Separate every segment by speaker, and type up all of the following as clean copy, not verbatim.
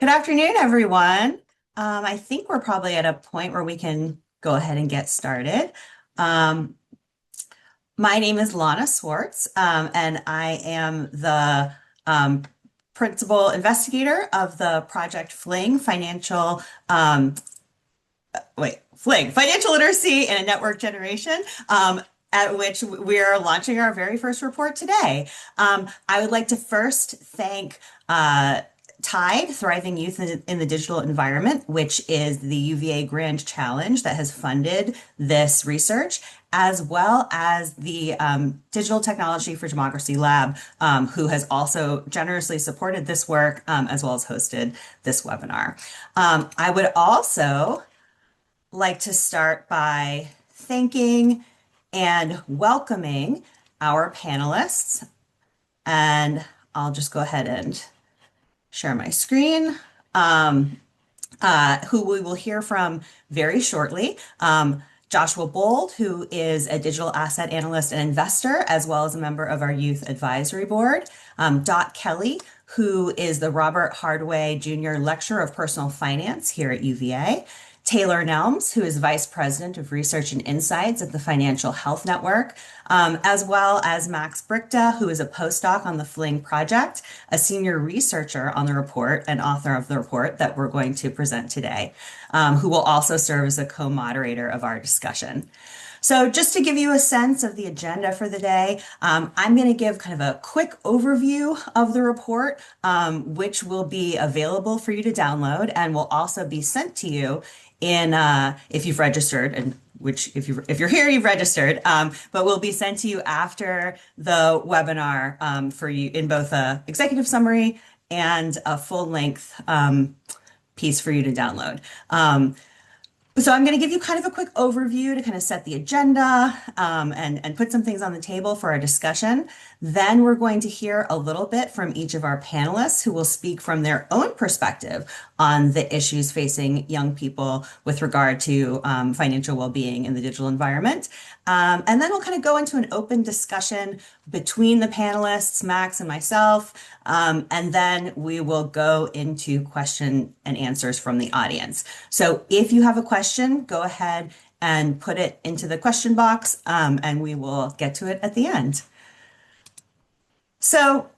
Speaker 1: Good afternoon, everyone. I think we're probably at a point where we can go ahead and get started. Um, my name is Lana Swartz, and I am the um, principal investigator of the project FLiNG, FLiNG, Financial Literacy and Network Generation, at which we're launching our very first report today. I would like to first thank TYDE, Thriving Youth in the Digital Environment, which is the UVA Grand Challenge that has funded this research, as well as the Digital Technology for Democracy Lab, who has also generously supported this work, as well as hosted this webinar. I would also like to start by thanking and welcoming our panelists. And I'll just go ahead and share my screen, who we will hear from very shortly. Joshua Bold, who is a digital asset analyst and investor, as well as a member of our youth advisory board. Dot Kelly, who is the Robert Hardway Jr. Lecturer of Personal Finance here at UVA. Taylor Nelms, who is Vice President of Research and Insights at the Financial Health Network, as well as Max Brichta, who is a postdoc on the FLiNG project, a senior researcher on the report and author of the report that we're going to present today, who will also serve as a co-moderator of our discussion. So just to give you a sense of the agenda for the day, I'm going to give kind of a quick overview of the report, which will be available for you to download and will also be sent to you in if you've registered, and which if you're here, you've registered, but will be sent to you after the webinar for you in both a executive summary and a full-length piece for you to download. So I'm going to give you kind of a quick overview to kind of set the agenda and put some things on the table for our discussion. Then we're going to hear a little bit from each of our panelists who will speak from their own perspective on the issues facing young people with regard to financial well-being in the digital environment. And then we'll kind of go into an open discussion between the panelists, Max and myself, and then we will go into question and answers from the audience. So if you have a question, go ahead and put it into the question box, and we will get to it at the end. So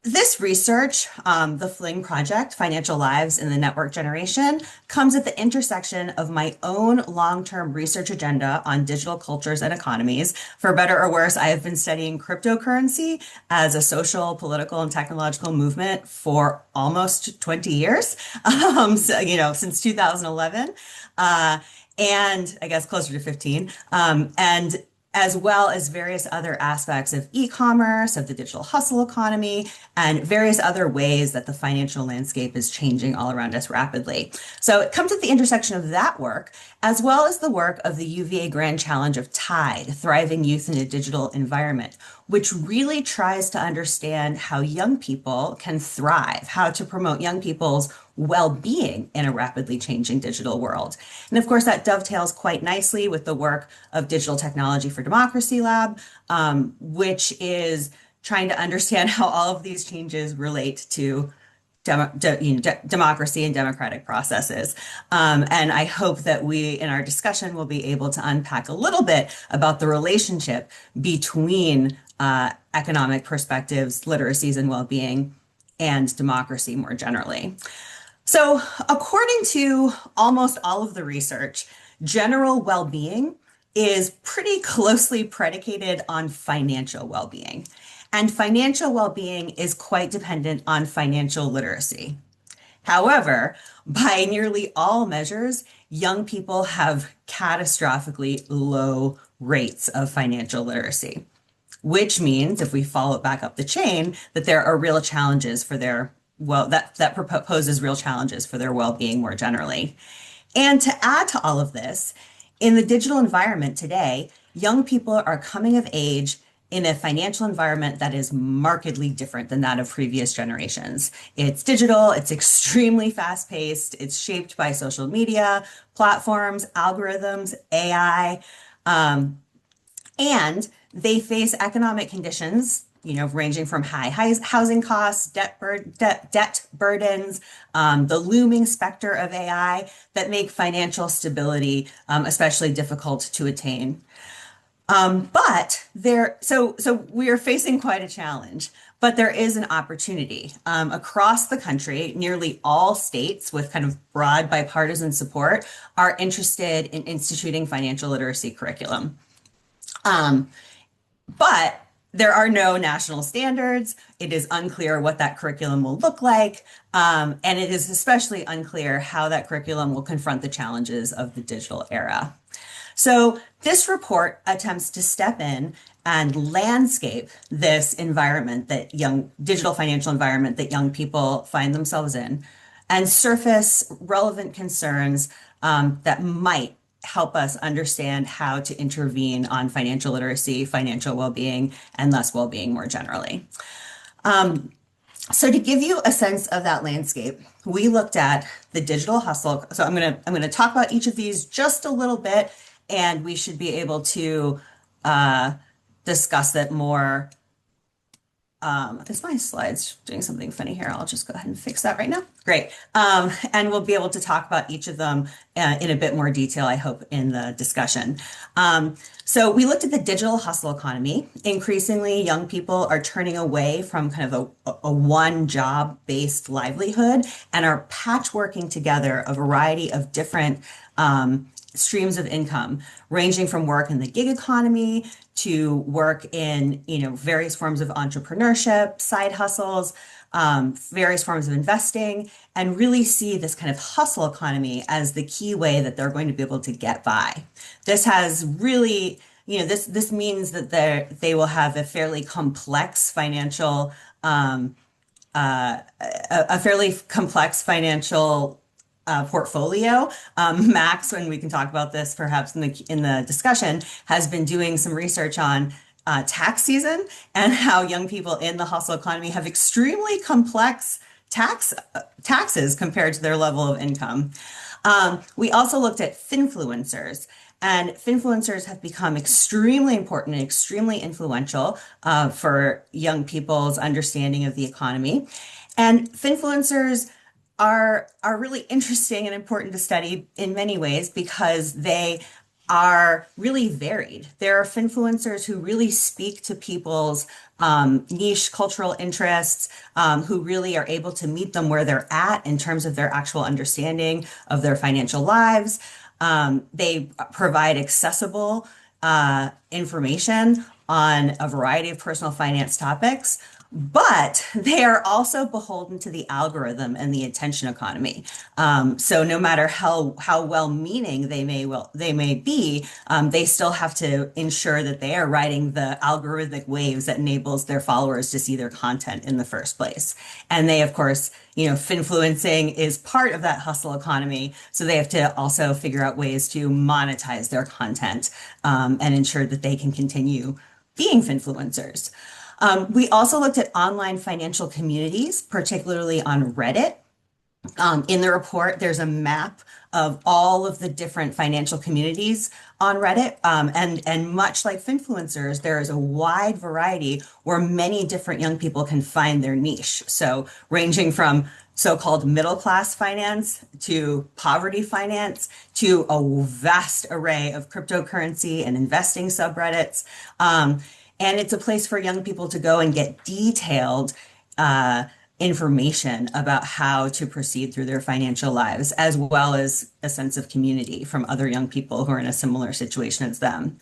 Speaker 1: this research, the FLiNG project, Financial Lives in the Network Generation, comes at the intersection of my own long-term research agenda on digital cultures and economies. For better or worse, I have been studying cryptocurrency as a social, political, and technological movement for almost 20 years, since 2011, and I guess closer to 15. And as well as various other aspects of e-commerce, of the digital hustle economy, and various other ways that the financial landscape is changing all around us rapidly. So it comes at the intersection of that work, as well as the work of the UVA Grand Challenge of TYDE, Thriving Youth in a Digital Environment, which really tries to understand how young people can thrive, how to promote young people's well-being in a rapidly changing digital world. And of course, that dovetails quite nicely with the work of Digital Technology for Democracy Lab, which is trying to understand how all of these changes relate to democracy and democratic processes. And I hope that we, in our discussion, will be able to unpack a little bit about the relationship between economic perspectives, literacies, and well-being, and democracy more generally. So according to almost all of the research, general well-being is pretty closely predicated on financial well-being. And financial well-being is quite dependent on financial literacy. However, by nearly all measures, young people have catastrophically low rates of financial literacy, which means if we follow it back up the chain, that there are real challenges for their that proposes real challenges for their well-being more generally. And to add to all of this, in the digital environment today, young people are coming of age in a financial environment that is markedly different than that of previous generations. It's digital, it's extremely fast-paced, it's shaped by social media, platforms, algorithms, AI, and they face economic conditions ranging from high housing costs, debt burdens, the looming specter of AI that make financial stability especially difficult to attain. So we are facing quite a challenge, but there is an opportunity. Across the country, nearly all states with kind of broad bipartisan support are interested in instituting financial literacy curriculum. But there are no national standards. It is unclear what that curriculum will look like. And it is especially unclear how that curriculum will confront the challenges of the digital era. So this report attempts to step in and landscape this environment that digital financial environment that young people find themselves in, and surface relevant concerns that might help us understand how to intervene on financial literacy, financial well-being, and thus well-being more generally. So to give you a sense of that landscape, we looked at the digital hustle. So I'm gonna talk about each of these just a little bit, and we should be able to discuss it more. Is my slides doing something funny here? I'll just go ahead and fix that right now. Great. And we'll be able to talk about each of them in a bit more detail, I hope, in the discussion. So we looked at the digital hustle economy. Increasingly, young people are turning away from kind of a one job based livelihood and are patchworking together a variety of different streams of income, ranging from work in the gig economy to work in various forms of entrepreneurship, side hustles, various forms of investing, and really see this kind of hustle economy as the key way that they're going to be able to get by. This has really, this means that they will have a fairly complex financial portfolio. Max, and we can talk about this perhaps in the discussion, has been doing some research on tax season and how young people in the hustle economy have extremely complex taxes compared to their level of income. We also looked at Finfluencers. And Finfluencers have become extremely important and extremely influential for young people's understanding of the economy. And Finfluencers are really interesting and important to study in many ways because they are really varied. There are Finfluencers who really speak to people's niche cultural interests, who really are able to meet them where they're at in terms of their actual understanding of their financial lives. They provide accessible information on a variety of personal finance topics, but they are also beholden to the algorithm and the attention economy. So no matter how well-meaning they may be, they still have to ensure that they are riding the algorithmic waves that enables their followers to see their content in the first place. And they, of course, finfluencing is part of that hustle economy. So they have to also figure out ways to monetize their content and ensure that they can continue being Finfluencers. We also looked at online financial communities, particularly on Reddit. In the report, there's a map of all of the different financial communities on Reddit. And much like Finfluencers, there is a wide variety where many different young people can find their niche. So ranging from so-called middle-class finance to poverty finance to a vast array of cryptocurrency and investing subreddits. And it's a place for young people to go and get detailed information about how to proceed through their financial lives, as well as a sense of community from other young people who are in a similar situation as them.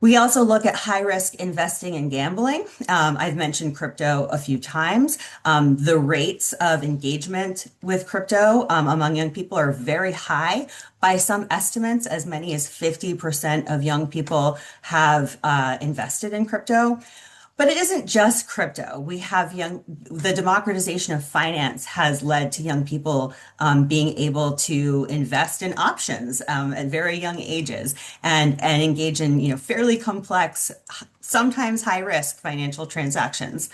Speaker 1: We also look at high-risk investing and gambling. I've mentioned crypto a few times. The rates of engagement with crypto among young people are very high. By some estimates, as many as 50% of young people have invested in crypto. But it isn't just crypto. We have the democratization of finance has led to young people being able to invest in options at very young ages and engage in fairly complex, sometimes high risk financial transactions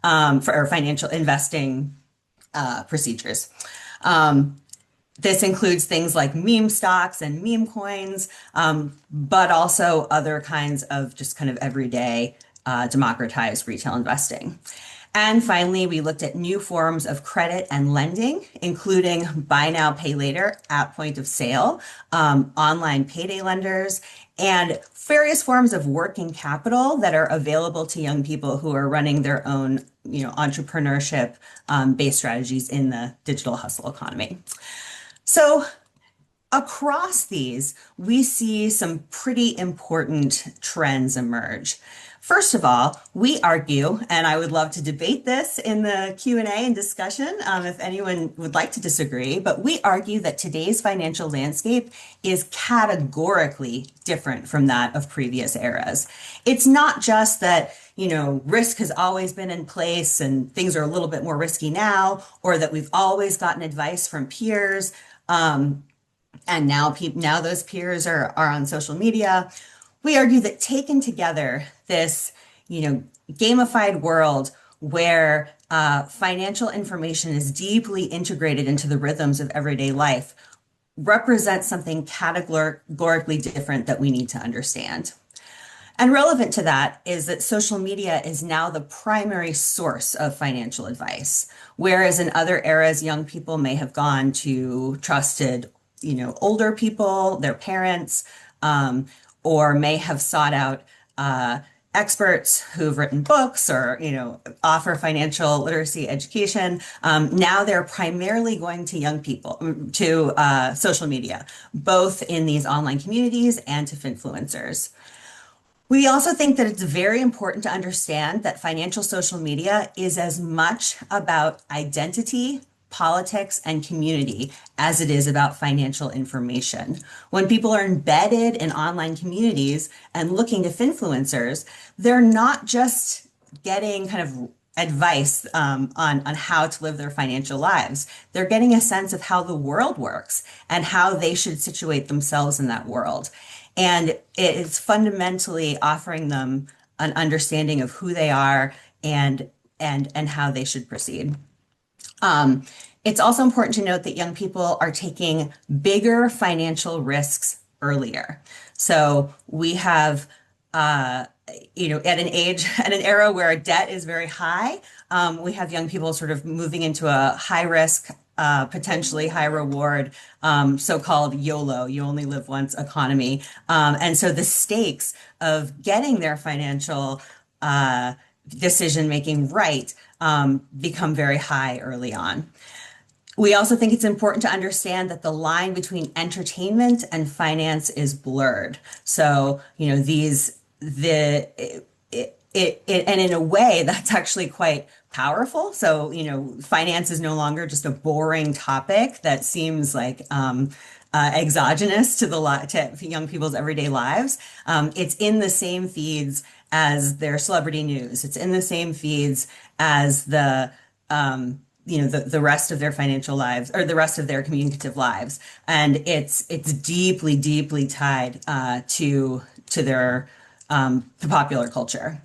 Speaker 1: or financial investing procedures. This includes things like meme stocks and meme coins, but also other kinds of just kind of everyday democratize retail investing. And finally, we looked at new forms of credit and lending, including buy now, pay later at point of sale, online payday lenders, and various forms of working capital that are available to young people who are running their own, entrepreneurship based strategies in the digital hustle economy. So across these, we see some pretty important trends emerge. First of all, we argue, and I would love to debate this in the Q&A and discussion if anyone would like to disagree, but we argue that today's financial landscape is categorically different from that of previous eras. It's not just that, risk has always been in place and things are a little bit more risky now, or that we've always gotten advice from peers. And now those peers are on social media. We argue that taken together, this, gamified world where financial information is deeply integrated into the rhythms of everyday life represents something categorically different that we need to understand. And relevant to that is that social media is now the primary source of financial advice, whereas in other eras, young people may have gone to trusted, older people, their parents, or may have sought out experts who've written books or, offer financial literacy education. Now they're primarily going to young people, to social media, both in these online communities and to Finfluencers. We also think that it's very important to understand that financial social media is as much about identity, politics, and community as it is about financial information. When people are embedded in online communities and looking to Finfluencers, they're not just getting kind of advice on how to live their financial lives. They're getting a sense of how the world works and how they should situate themselves in that world. And it's fundamentally offering them an understanding of who they are and how they should proceed. It's also important to note that young people are taking bigger financial risks earlier. So we have, at an era where debt is very high, we have young people sort of moving into a high risk, potentially high reward, so-called YOLO, you only live once economy. And so the stakes of getting their financial decision-making right become very high early on. We also think it's important to understand that the line between entertainment and finance is blurred. So, and in a way that's actually quite powerful. So, finance is no longer just a boring topic that seems like exogenous to young people's everyday lives. It's in the same feeds as their celebrity news. It's in the same feeds as the rest of their financial lives or the rest of their communicative lives. And it's deeply, deeply tied to their to popular culture.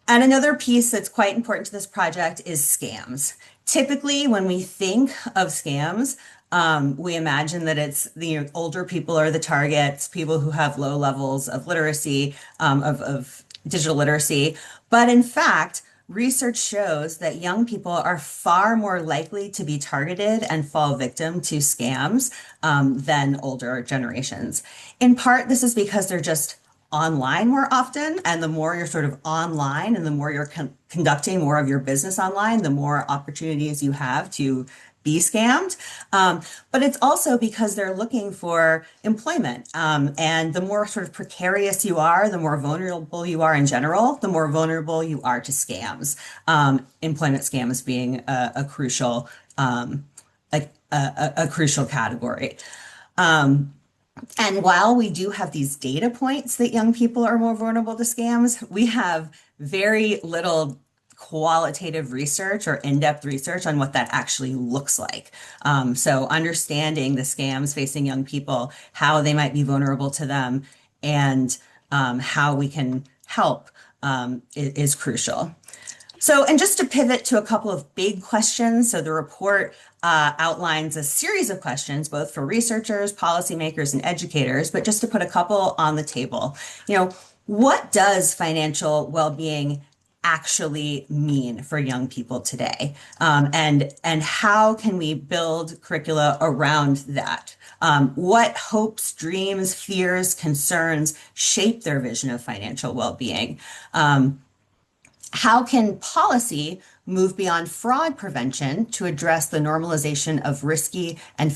Speaker 1: And another piece that's quite important to this project is scams. Typically, when we think of scams, we imagine that it's older people are the targets, people who have low levels of literacy, of digital literacy. But in fact, research shows that young people are far more likely to be targeted and fall victim to scams than older generations. In part, this is because they're just online more often, and the more you're sort of online and the more you're conducting more of your business online, the more opportunities you have to be scammed. But it's also because they're looking for employment. And the more sort of precarious you are, the more vulnerable you are in general, the more vulnerable you are to scams. Employment scams being a crucial category. And while we do have these data points that young people are more vulnerable to scams, we have very little qualitative research or in-depth research on what that actually looks like. So understanding the scams facing young people, how they might be vulnerable to them, and how we can help is crucial. So, and just to pivot to a couple of big questions. So the report outlines a series of questions, both for researchers, policymakers, and educators, but just to put a couple on the table. What does financial well-being actually mean for young people today? And how can we build curricula around that? What hopes, dreams, fears, concerns shape their vision of financial well-being? How can policy move beyond fraud prevention to address the normalization of risky and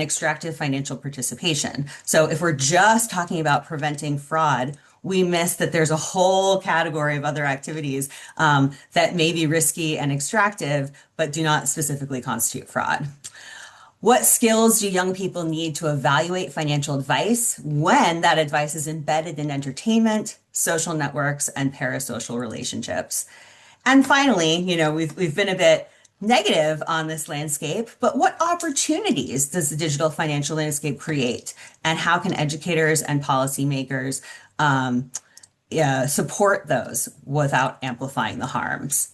Speaker 1: extractive financial participation? So if we're just talking about preventing fraud, we miss that there's a whole category of other activities that may be risky and extractive, but do not specifically constitute fraud. What skills do young people need to evaluate financial advice when that advice is embedded in entertainment, social networks, and parasocial relationships? And finally, we've been a bit negative on this landscape, but what opportunities does the digital financial landscape create? And how can educators and policymakers support those without amplifying the harms?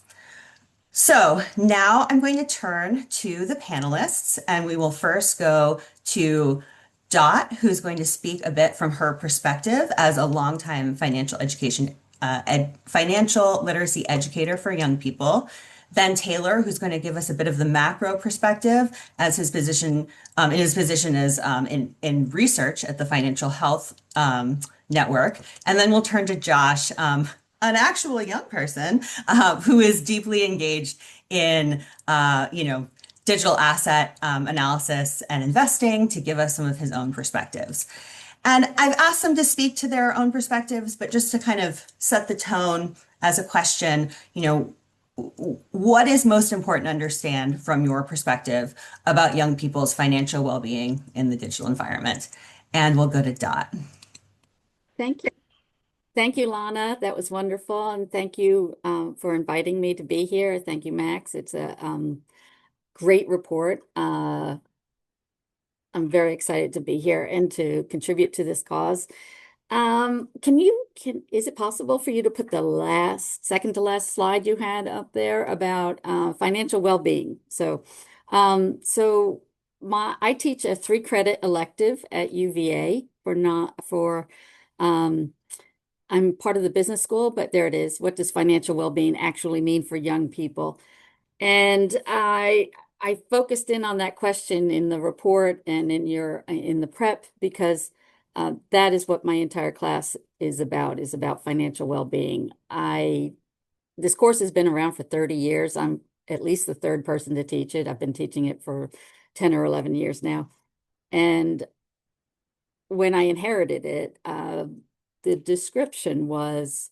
Speaker 1: So now I'm going to turn to the panelists, and we will first go to Dot, who's going to speak a bit from her perspective as a longtime financial literacy educator for young people. Then Taylor, who's going to give us a bit of the macro perspective as his position in his position as in research at the Financial Health Network. And then we'll turn to Josh, an actual young person who is deeply engaged in, digital asset analysis and investing to give us some of his own perspectives. And I've asked them to speak to their own perspectives, but just to kind of set the tone as a question, what is most important to understand from your perspective about young people's financial well-being in the digital environment? And we'll go to Dot.
Speaker 2: Thank you. Thank you, Lana. That was wonderful. And thank you for inviting me to be here. Thank you, Max. It's a great report. I'm very excited to be here and to contribute to this cause. Is it possible for you to put the second to last slide you had up there about financial well-being? I teach a 3-credit elective at UVA I'm part of the business school, but there it is. What does financial well-being actually mean for young people? And I focused in on that question in the report and in the prep because that is what my entire class is about financial well-being. This course has been around for 30 years. I'm at least the third person to teach it. I've been teaching it for 10 or 11 years now. And when I inherited it, the description was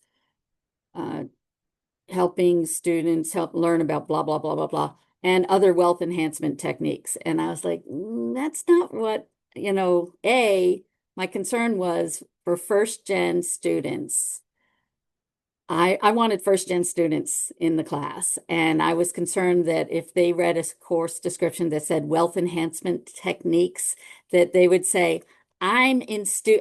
Speaker 2: helping students learn about blah, blah, blah, blah, blah, and other wealth enhancement techniques. And I was like, that's not what, my concern was for first-gen students. I wanted first-gen students in the class, and I was concerned that if they read a course description that said wealth enhancement techniques, that they would say, I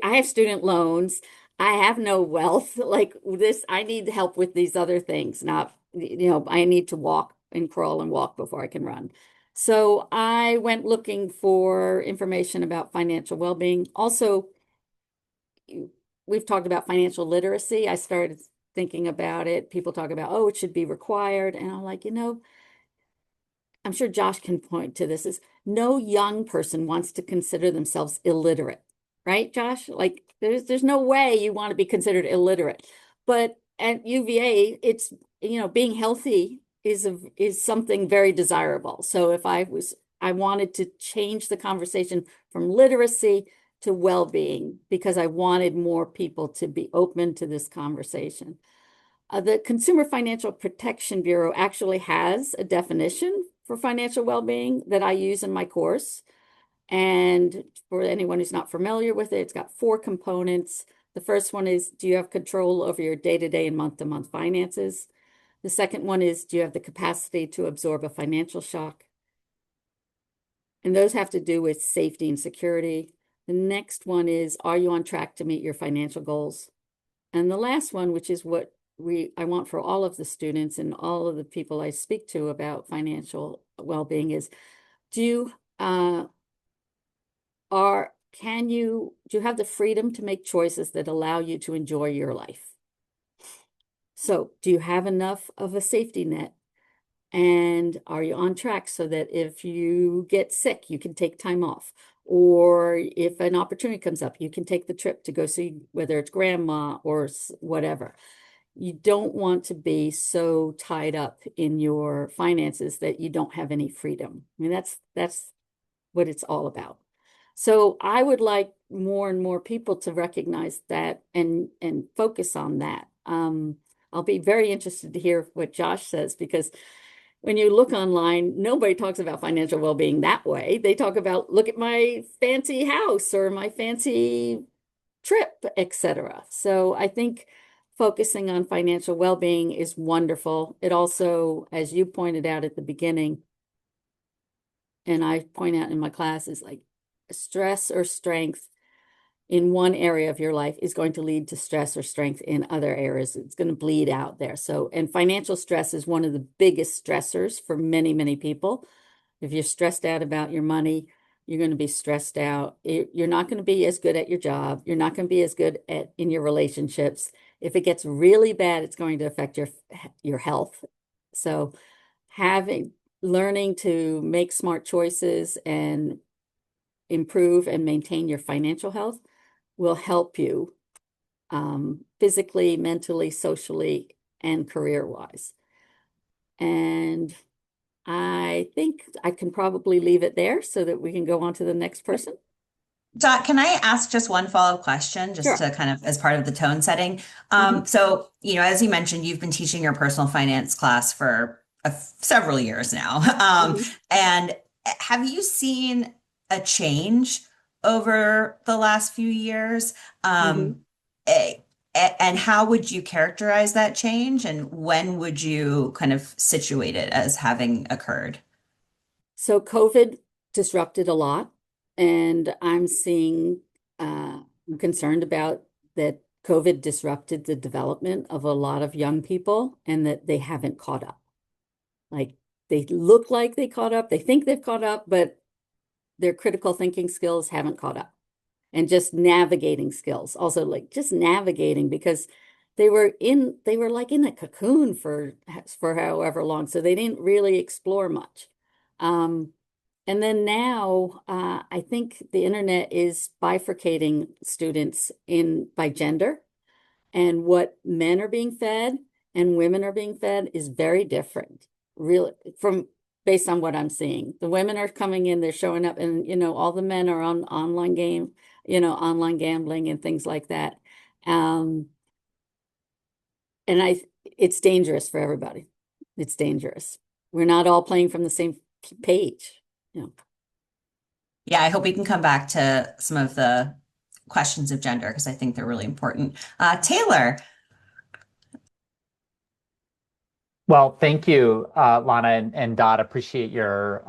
Speaker 2: have student loans, I have no wealth, like this, I need help with these other things, not, I need to walk and crawl and walk before I can run. So I went looking for information about financial well-being. Also, we've talked about financial literacy. I started thinking about it. People talk about, oh, it should be required. And I'm like, I'm sure Josh can point to this, is no young person wants to consider themselves illiterate, right, Josh? Like there's no way you want to be considered illiterate. But at UVA, it's, being healthy is something very desirable. So if I wanted to change the conversation from literacy to well-being because I wanted more people to be open to this conversation. The Consumer Financial Protection Bureau actually has a definition for financial well-being that I use in my course. And for anyone who's not familiar with it, it's got 4 components. The first one is, do you have control over your day-to-day and month-to-month finances? The second one is, do you have the capacity to absorb a financial shock? And those have to do with safety and security. The next one is, are you on track to meet your financial goals? And the last one, which is what I want for all of the students and all of the people I speak to about financial well-being, is do you have the freedom to make choices that allow you to enjoy your life? So, do you have enough of a safety net? And are you on track so that if you get sick, you can take time off? Or if an opportunity comes up, you can take the trip to go see whether it's grandma or whatever. You don't want to be so tied up in your finances that you don't have any freedom. I mean, that's what it's all about. So I would like more and more people to recognize that and focus on that. I'll be very interested to hear what Josh says, because when you look online, nobody talks about financial well-being that way. They talk about, look at my fancy house or my fancy trip, etc. So I think focusing on financial well-being is wonderful. It also, as you pointed out at the beginning, and I point out in my class, is like stress or strength in one area of your life is going to lead to stress or strength in other areas. It's going to bleed out there. So, and financial stress is one of the biggest stressors for many, many people. If you're stressed out about your money, you're going to be stressed out. You're not going to be as good at your job. You're not going to be as good in your relationships. If it gets really bad, it's going to affect your health. So learning to make smart choices and improve and maintain your financial health will help you physically, mentally, socially, and career-wise. And I think I can probably leave it there so that we can go on to the next person.
Speaker 1: Dot, can I ask just one follow-up question, just
Speaker 2: Sure.
Speaker 1: to kind of as part of the tone setting?
Speaker 2: Mhm.
Speaker 1: So, as you mentioned, you've been teaching your personal finance class for several years now.
Speaker 2: Mhm.
Speaker 1: And have you seen a change over the last few years?
Speaker 2: Mhm.
Speaker 1: Eh, and how would you characterize that change? And when would you kind of situate it as having occurred?
Speaker 2: So COVID disrupted a lot, and I'm concerned about that COVID disrupted the development of a lot of young people and that they haven't caught up. Like they look like they caught up, they think they've caught up, but their critical thinking skills haven't caught up. And just navigating skills, also like just navigating, because they were like in a cocoon for however long, so they didn't really explore much. Um, and then now, I think the internet is bifurcating students in by gender, and what men are being fed and women are being fed is very different, really, from based on what I'm seeing. The women are coming in, they're showing up, and all the men are on online gambling and things like that. Um, and it's dangerous for everybody. It's dangerous. We're not all playing from the same page. You know.
Speaker 1: Yeah, I hope we can come back to some of the questions of gender because I think they're really important. Taylor,
Speaker 3: Well, thank you, Lana and Dot. Appreciate your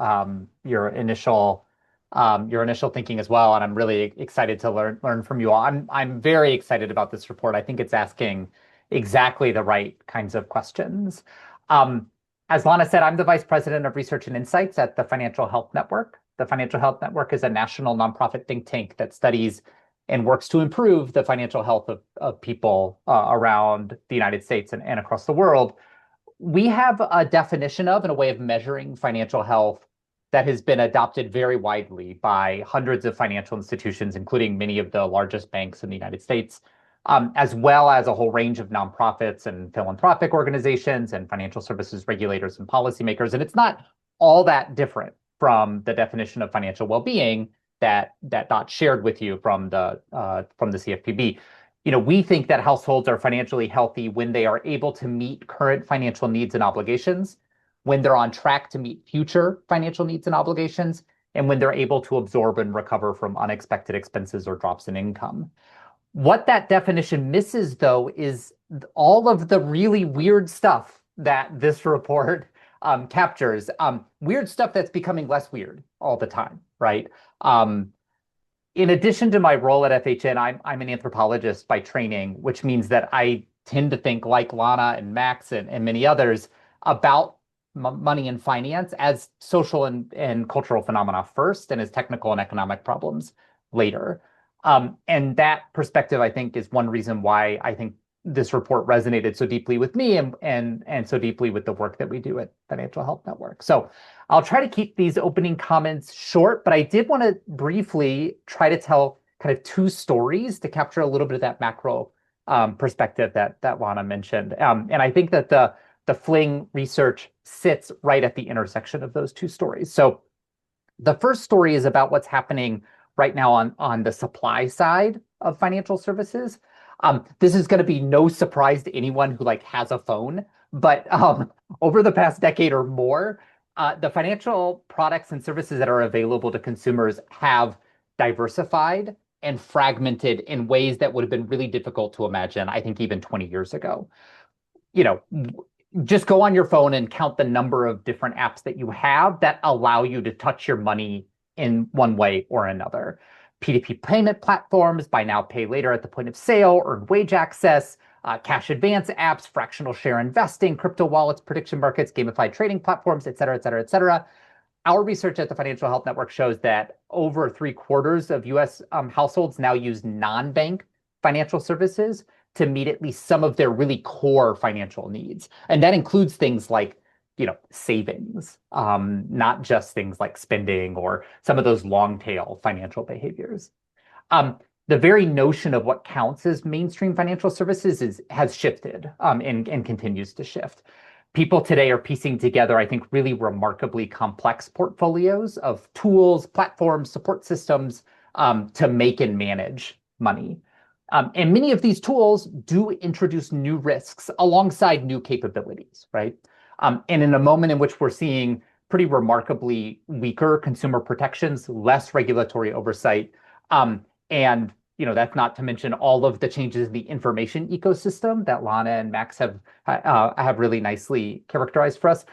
Speaker 3: initial thinking as well, and I'm really excited to learn from you all. I'm very excited about this report. I think it's asking exactly the right kinds of questions. Um, as Lana said, I'm the Vice President of Research and Insights at the Financial Health Network. The Financial Health Network is a national nonprofit think tank that studies and works to improve the financial health of people around the United States and across the world. We have a definition of and a way of measuring financial health that has been adopted very widely by hundreds of financial institutions, including many of the largest banks in the United States, as well as a whole range of nonprofits and philanthropic organizations and financial services regulators and policymakers. And it's not all that different from the definition of financial well-being that Dot shared with you from the CFPB. We think that households are financially healthy when they are able to meet current financial needs and obligations, when they're on track to meet future financial needs and obligations, and when they're able to absorb and recover from unexpected expenses or drops in income. What that definition misses, though, is all of the really weird stuff that this report captures. Weird stuff that's becoming less weird all the time, right? In addition to my role at FHN, I'm an anthropologist by training, which means that I tend to think like Lana and Max and many others about money and finance as social and cultural phenomena first and as technical and economic problems later. And that perspective, I think, is one reason why I think this report resonated so deeply with me and so deeply with the work that we do at Financial Health Network. So I'll try to keep these opening comments short, but I did want to briefly try to tell kind of two stories to capture a little bit of that macro perspective that Lana mentioned. And I think that the FLiNG research sits right at the intersection of those two stories. So the first story is about what's happening right now on the supply side of financial services. This is going to be no surprise to anyone who has a phone, but over the past decade or more, the financial products and services that are available to consumers have diversified and fragmented in ways that would have been really difficult to imagine, I think, even 20 years ago. Just go on your phone and count the number of different apps that you have that allow you to touch your money in one way or another. P2P payment platforms, buy now, pay later at the point of sale, earned wage access, cash advance apps, fractional share investing, crypto wallets, prediction markets, gamified trading platforms, et cetera, et cetera, et cetera. Our research at the Financial Health Network shows that over 3/4 of US households now use non-bank financial services to meet at least some of their really core financial needs. And that includes things like, savings, not just things like spending or some of those long tail financial behaviors. The very notion of what counts as mainstream financial services has shifted and continues to shift. People today are piecing together, I think, really remarkably complex portfolios of tools, platforms, support systems to make and manage money. And many of these tools do introduce new risks alongside new capabilities, right? And in a moment in which we're seeing pretty remarkably weaker consumer protections, less regulatory oversight, and that's not to mention all of the changes in the information ecosystem that Lana and Max have really nicely characterized for us.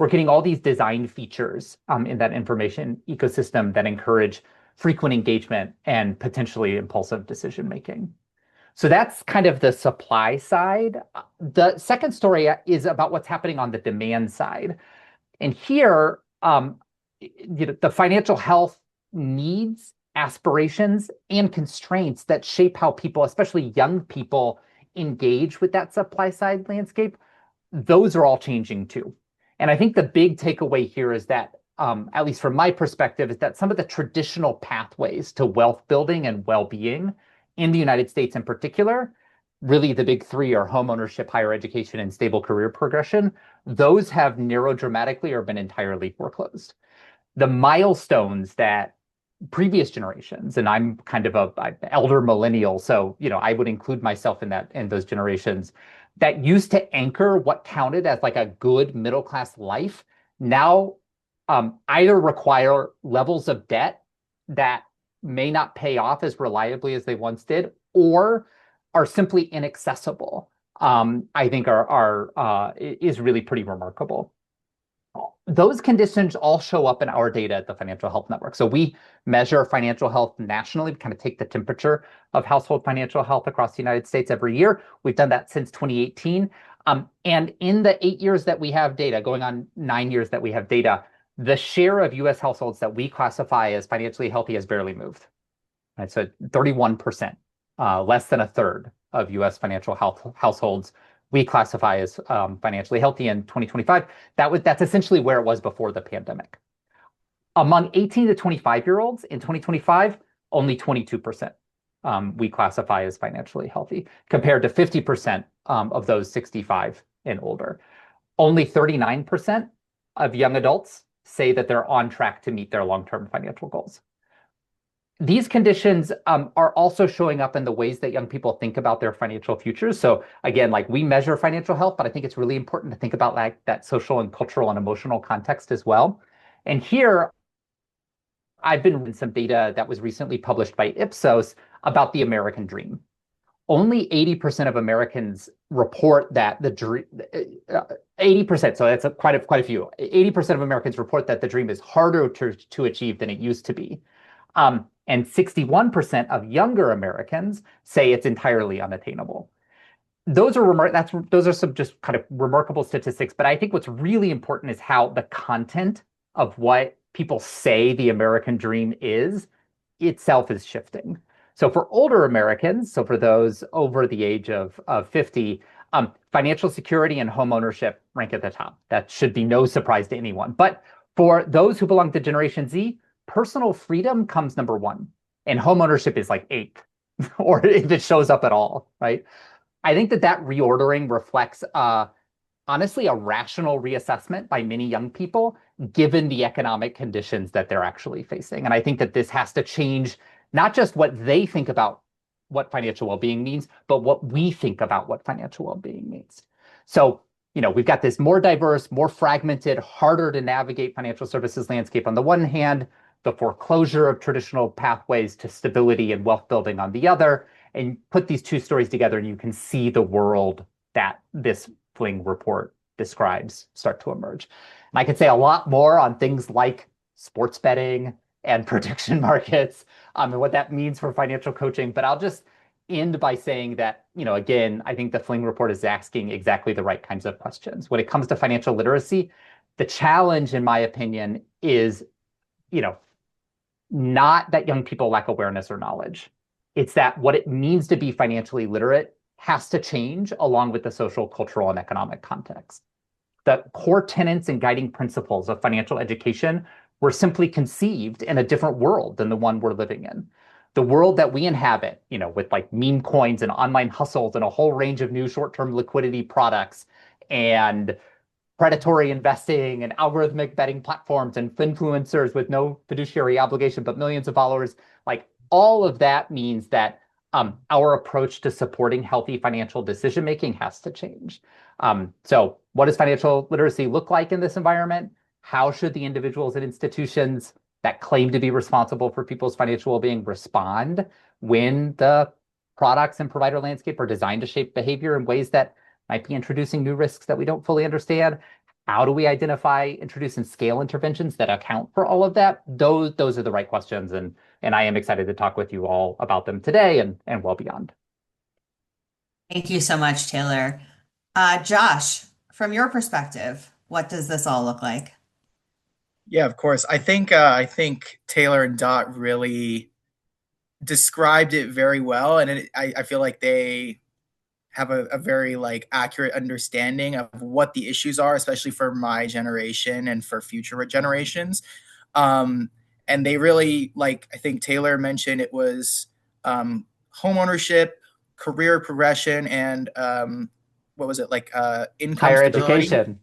Speaker 3: We're getting all these design features in that information ecosystem that encourage frequent engagement and potentially impulsive decision making. So that's kind of the supply side. The second story is about what's happening on the demand side. And here, the financial health needs, aspirations, and constraints that shape how people, especially young people, engage with that supply side landscape, those are all changing too. And I think the big takeaway here is that, at least from my perspective, is that some of the traditional pathways to wealth building and well-being in the United States in particular, really the big three are home ownership, higher education, and stable career progression. Those have narrowed dramatically or been entirely foreclosed. The milestones that previous generations, and I'm kind of an elder millennial, so I would include myself in those generations that used to anchor what counted as a good middle class life, now either require levels of debt that may not pay off as reliably as they once did, or are simply inaccessible. I think is really pretty remarkable. Those conditions all show up in our data at the Financial Health Network. So we measure financial health nationally, we kind of take the temperature of household financial health across the United States every year. We've done that since 2018. And in the 8 years that we have data, going on 9 years that we have data, the share of US households that we classify as financially healthy has barely moved. Right? So 31%, less than a third of US financial health households we classify as financially healthy in 2025. That's essentially where it was before the pandemic. Among 18 to 25-year-olds in 2025, only 22% we classify as financially healthy, compared to 50% of those 65 and older. Only 39% of young adults say that they're on track to meet their long-term financial goals. These conditions are also showing up in the ways that young people think about their financial futures. So again, we measure financial health, but I think it's really important to think about that social and cultural and emotional context as well. And here, I've been reading some data that was recently published by Ipsos about the American dream. Only 80% of Americans report that the dream, 80%, so that's quite a few. 80% of Americans report that the dream is harder to achieve than it used to be. And 61% of younger Americans say it's entirely unattainable. Those are some just kind of remarkable statistics, but I think what's really important is how the content of what people say the American dream is itself is shifting. So for older Americans, so for those over the age of 50, financial security and home ownership rank at the top. That should be no surprise to anyone. But for those who belong to Generation Z, personal freedom comes number one, and home ownership is like eighth, or if it shows up at all, right? I think that reordering reflects honestly a rational reassessment by many young people, given the economic conditions that they're actually facing. And I think that this has to change not just what they think about what financial well-being means, but what we think about what financial well-being means. So, we've got this more diverse, more fragmented, harder to navigate financial services landscape on the one hand, the foreclosure of traditional pathways to stability and wealth building on the other, and put these two stories together and you can see the world that this FLiNG report describes start to emerge. And I could say a lot more on things like sports betting and prediction markets and what that means for financial coaching, but I'll just end by saying that, again, I think the FLiNG report is asking exactly the right kinds of questions. When it comes to financial literacy, the challenge, in my opinion, is, not that young people lack awareness or knowledge. It's that what it means to be financially literate has to change along with the social, cultural, and economic context. The core tenets and guiding principles of financial education were simply conceived in a different world than the one we're living in. The world that we inhabit, with like meme coins and online hustles and a whole range of new short-term liquidity products and predatory investing and algorithmic betting platforms and Finfluencers with no fiduciary obligation but millions of followers, like all of that means that our approach to supporting healthy financial decision making has to change. So what does financial literacy look like in this environment? How should the individuals and institutions that claim to be responsible for people's financial well-being respond when the products and provider landscape are designed to shape behavior in ways that might be introducing new risks that we don't fully understand? How do we identify, introduce, and scale interventions that account for all of that? Those are the right questions, and I am excited to talk with you all about them today and well beyond.
Speaker 1: Thank you so much, Taylor. Josh, from your perspective, what does this all look like?
Speaker 4: Yeah, of course. I think Taylor and Dot really described it very well, and I feel like they have a very accurate understanding of what the issues are, especially for my generation and for future generations. And they really, I think Taylor mentioned, it was home ownership, career progression, and what was it, income
Speaker 3: Higher
Speaker 4: stability?
Speaker 3: education.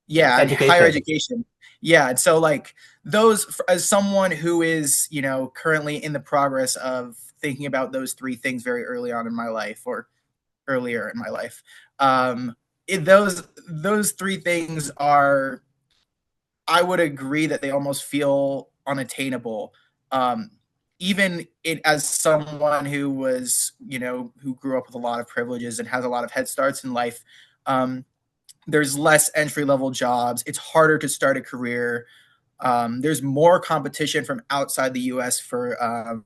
Speaker 4: Yeah, and
Speaker 3: Education.
Speaker 4: higher education. Yeah, and so those, as someone who is currently in the progress of thinking about those three things very early on in my life, or earlier in my life, those three things are, I would agree that they almost feel unattainable. Even as someone who was, who grew up with a lot of privileges and has a lot of head starts in life, there's less entry-level jobs. It's harder to start a career. There's more competition from outside the U.S. for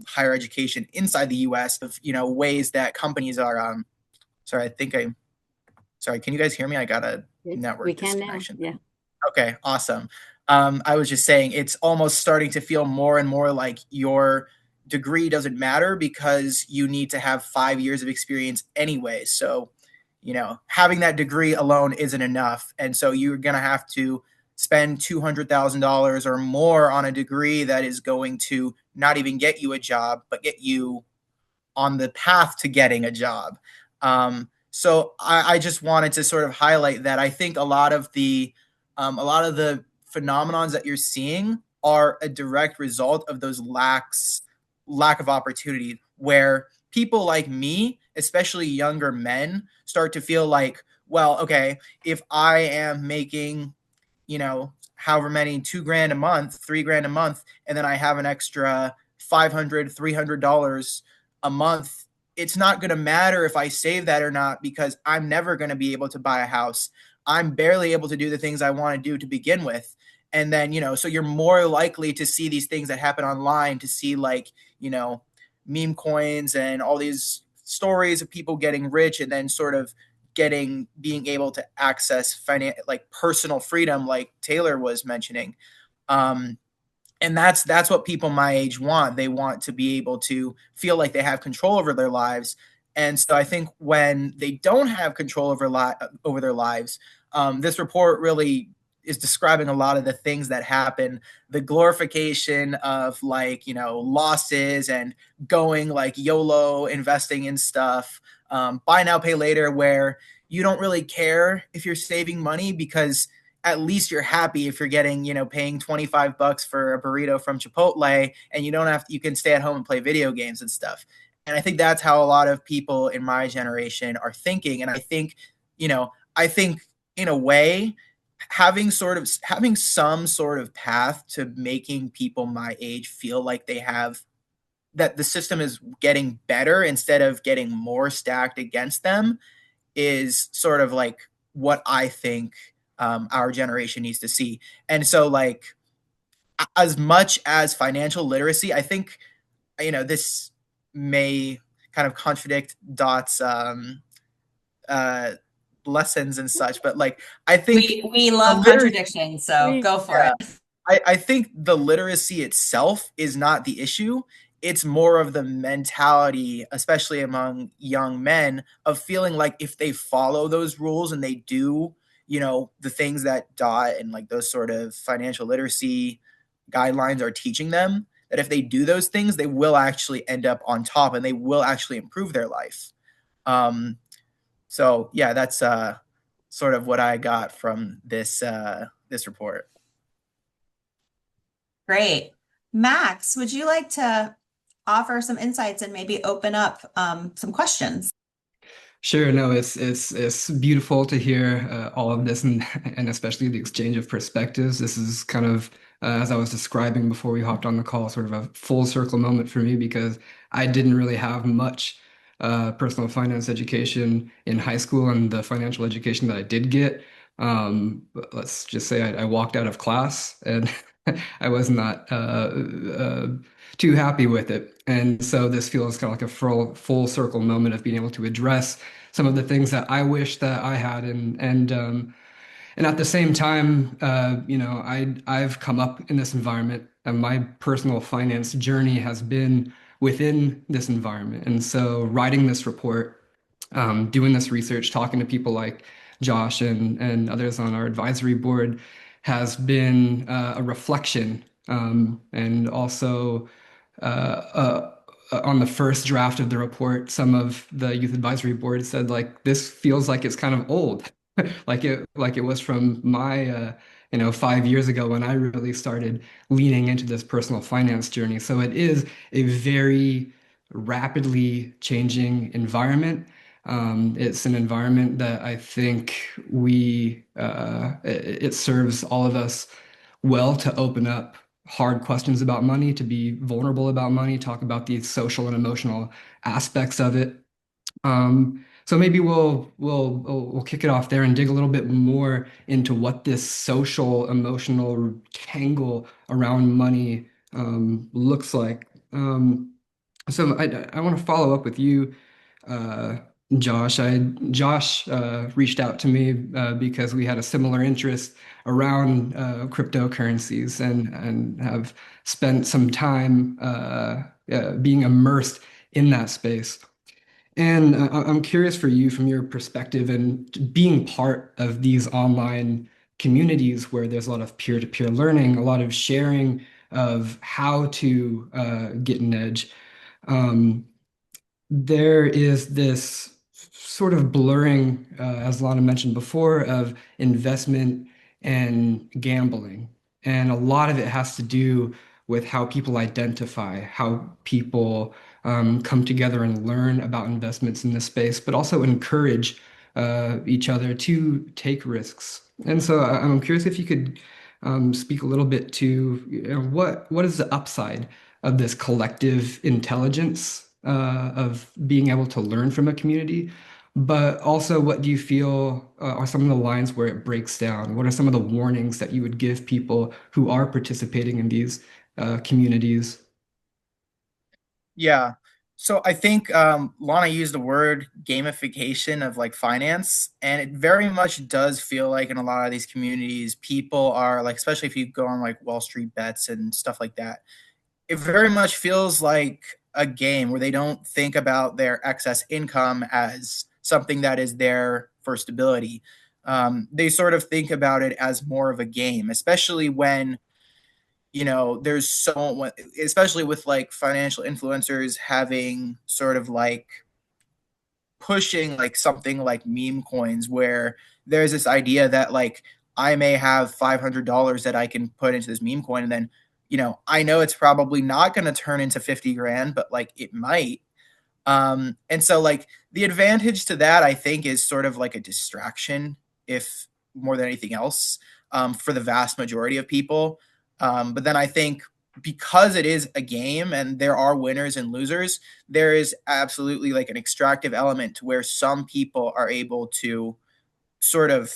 Speaker 4: higher education inside the U.S. of ways that companies are. Sorry, can you guys hear me? I got a network disconnection.
Speaker 2: Yeah.
Speaker 4: Okay, awesome. I was just saying, it's almost starting to feel more and more like your degree doesn't matter because you need to have 5 years of experience anyway. So, having that degree alone isn't enough. And so you're going to have to spend $200,000 or more on a degree that is going to not even get you a job, but get you on the path to getting a job. So I just wanted to sort of highlight that I think a lot of the phenomenons that you're seeing are a direct result of those lack of opportunity, where people like me, especially younger men, start to feel like, well, okay, if I am making, however many, $2,000 a month, $3,000 a month, and then I have an extra $500, $300 a month, it's not going to matter if I save that or not, because I'm never going to be able to buy a house. I'm barely able to do the things I want to do to begin with. And then, so you're more likely to see these things that happen online, to see meme coins and all these stories of people getting rich and then sort of being able to access like personal freedom, like Taylor was mentioning. And that's what people my age want. They want to be able to feel like they have control over their lives. And so I think when they don't have control over their lives, this report really is describing a lot of the things that happen, the glorification of, like, losses and going like YOLO, investing in stuff, buy now, pay later, where you don't really care if you're saving money because at least you're happy if you're getting, paying $25 for a burrito from Chipotle, and you can stay at home and play video games and stuff. And I think that's how a lot of people in my generation are thinking. And I think in a way, having some sort of path to making people my age feel like that the system is getting better instead of getting more stacked against them is sort of like what I think our generation needs to see. And so, like, as much as financial literacy, I think, this may kind of contradict Dot's lessons and such, but like, I think
Speaker 1: we love contradiction, so go for
Speaker 4: yeah,
Speaker 1: it.
Speaker 4: I think the literacy itself is not the issue. It's more of the mentality, especially among young men, of feeling like if they follow those rules and they do, the things that Dot and like those sort of financial literacy guidelines are teaching them, that if they do those things, they will actually end up on top and they will actually improve their life. So yeah, that's sort of what I got from this report.
Speaker 1: Great. Max, would you like to offer some insights and maybe open up some questions?
Speaker 5: Sure. No, it's beautiful to hear all of this, and especially the exchange of perspectives. This is kind of, as I was describing before we hopped on the call, sort of a full circle moment for me because I didn't really have much personal finance education in high school, and the financial education that I did get, but let's just say I walked out of class and I was not too happy with it. And so this feels kind of like a full circle moment of being able to address some of the things that I wish that I had, and at the same time, I've come up in this environment, and my personal finance journey has been within this environment. And so writing this report, doing this research, talking to people like Josh and others on our advisory board has been a reflection, and also on the first draft of the report, some of the youth advisory board said, like, this feels like it's kind of old, like it was from my 5 years ago when I really started leaning into this personal finance journey. So it is a very rapidly changing environment. It's an environment that I think it serves all of us well to open up hard questions about money, to be vulnerable about money, talk about the social and emotional aspects of it. So maybe we'll kick it off there and dig a little bit more into what this social emotional tangle around money looks like. So I want to follow up with you, Josh. Josh reached out to me because we had a similar interest around cryptocurrencies and have spent some time being immersed in that space. And I'm curious for you, from your perspective and being part of these online communities where there's a lot of peer-to-peer learning, a lot of sharing of how to get an edge. There is this sort of blurring, as Lana mentioned before, of investment and gambling. And a lot of it has to do with how people identify, how people come together and learn about investments in this space, but also encourage each other to take risks. And so I'm curious if you could speak a little bit to what is the upside of this collective intelligence of being able to learn from a community, but also what do you feel are some of the lines where it breaks down? What are some of the warnings that you would give people who are participating in these communities?
Speaker 4: Yeah. So I think Lana used the word gamification of like finance, and it very much does feel like in a lot of these communities, people are like, especially if you go on like Wall Street bets and stuff like that, it very much feels like a game where they don't think about their excess income as something that is there for stability. They sort of think about it as more of a game, especially when there's so, especially with like financial influencers having sort of like pushing like something like meme coins, where there's this idea that like I may have $500 that I can put into this meme coin, and then I know it's probably not going to turn into 50 grand, but like it might. And so like the advantage to that, I think, is sort of like a distraction, if more than anything else, for the vast majority of people. But then I think because it is a game and there are winners and losers, there is absolutely like an extractive element to where some people are able to sort of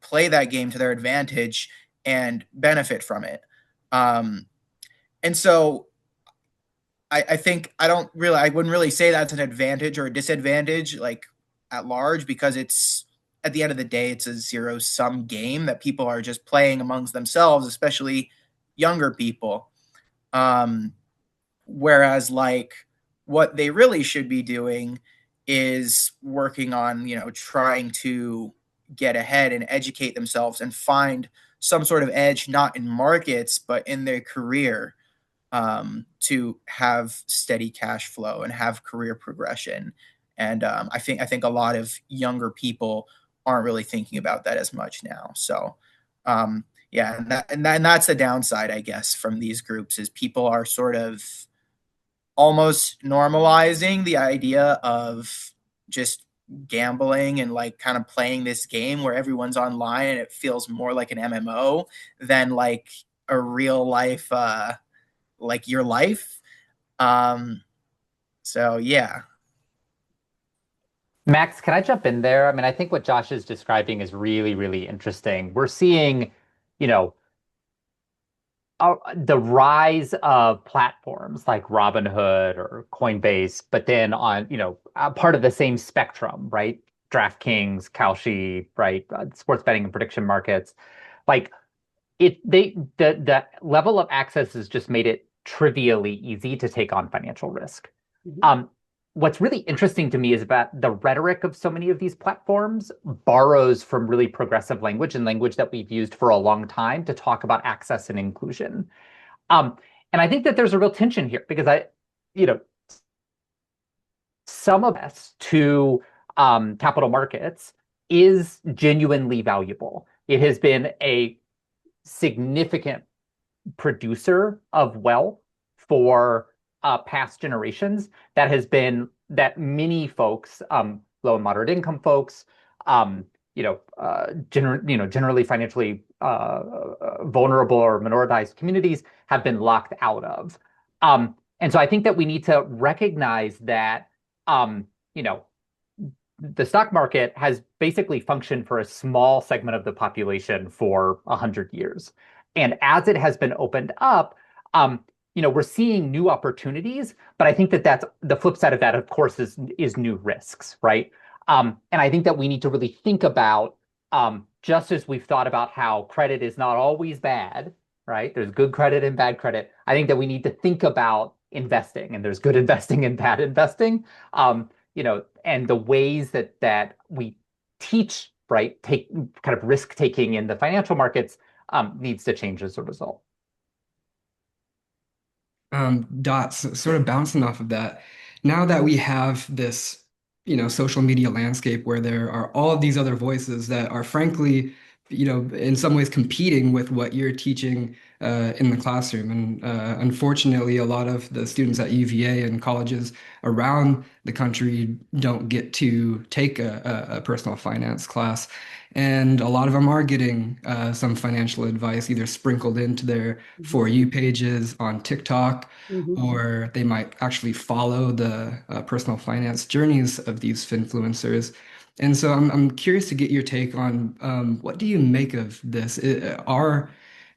Speaker 4: play that game to their advantage and benefit from it. Um, and so I think I wouldn't really say that's an advantage or a disadvantage like at large, because it's at the end of the day, it's a zero sum game that people are just playing amongst themselves, especially younger people. Um, Whereas like what they really should be doing is working on, trying to get ahead and educate themselves and find some sort of edge, not in markets, but in their career, to have steady cash flow and have career progression. And I think a lot of younger people aren't really thinking about that as much now. So yeah, and that's the downside, I guess, from these groups, is people are sort of almost normalizing the idea of just gambling and like kind of playing this game where everyone's online and it feels more like an MMO than like a real life, like your life. Um, so yeah.
Speaker 3: Max, can I jump in there? I mean, I think what Josh is describing is really, really interesting. We're seeing, you know, the rise of platforms like Robinhood or Coinbase, but then on, part of the same spectrum, right? DraftKings, Kalshi, right? Sports betting and prediction markets. Like the level of access has just made it trivially easy to take on financial risk.
Speaker 2: Mhm.
Speaker 3: What's really interesting to me is about the rhetoric of so many of these platforms borrows from really progressive language and language that we've used for a long time to talk about access and inclusion. Um, and I think that there's a real tension here because you know, some of us to capital markets is genuinely valuable. It has been a significant producer of wealth for past generations that many folks, low and moderate income folks, generally financially vulnerable or minoritized communities have been locked out of. And so I think that we need to recognize that, um, you know, the stock market has basically functioned for a small segment of the population for 100 years. And as it has been opened up, we're seeing new opportunities, but I think that that's the flip side of that, of course, is new risks, right? And I think that we need to really think about, just as we've thought about how credit is not always bad, right? There's good credit and bad credit. I think that we need to think about investing, and there's good investing and bad investing. And the ways that we teach, right, take kind of risk taking in the financial markets needs to change as a result.
Speaker 5: Dots, sort of bouncing off of that. Now that we have this, social media landscape where there are all of these other voices that are frankly, in some ways competing with what you're teaching in the classroom. And unfortunately, a lot of the students at UVA and colleges around the country don't get to take a personal finance class. And a lot of them are getting some financial advice either sprinkled into their For You pages on TikTok,
Speaker 2: Mhm.
Speaker 5: or they might actually follow the personal finance journeys of these finfluencers. And so I'm curious to get your take on what do you make of this?